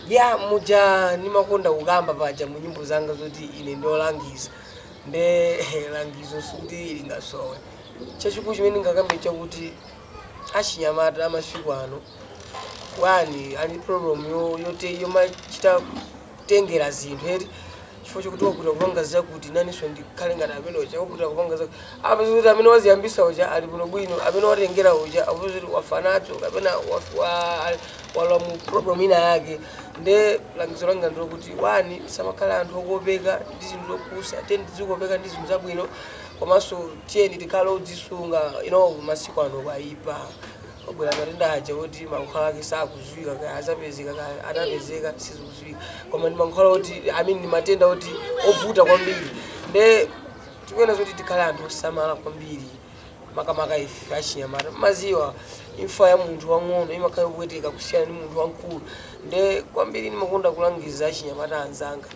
ya muja nimakonda kukamba paja mu nyimbo zanga zoti ine ndolangiza nde langizo suti lingasowe chachikulu chimene ngakambe chakuti achinyamata amasiku ano wani ali problem yote yomachita kutengera zinthu eti chifukwa chokuti wakuti kupanga zakuti naninso ndikhale ngati amene chakuti kupanga zakuti apa zoti amene waziyambisa uja ali bwino bwino amene watengera uja apozoti wafanacho kapena wala mu problem ina yake nde langizo langa ndikuti wani samakhala anthu okopeka ndi zinthu zopusa tiyeni tizikopeka ndi zinthu zabwino komanso tiyeni tikhale odzisunga masiku ano kwaipa obwera matenda aja kuti mankhwala ake sakuziwika kaya azapezeka kaya atapezeka sizikuziwika koma ndi mankhwala oti ni matenda oti ovuta kwambiri nde tikuyenera zoti tikhale anthu osamala kwambiri makamaka ife achinyamata maziwa imfa ya munthu wang'ono imakhala kupweteka kusiyana ndi munthu wamkulu nde kwambiri ndimakonda kulangiza achinyamata anzanga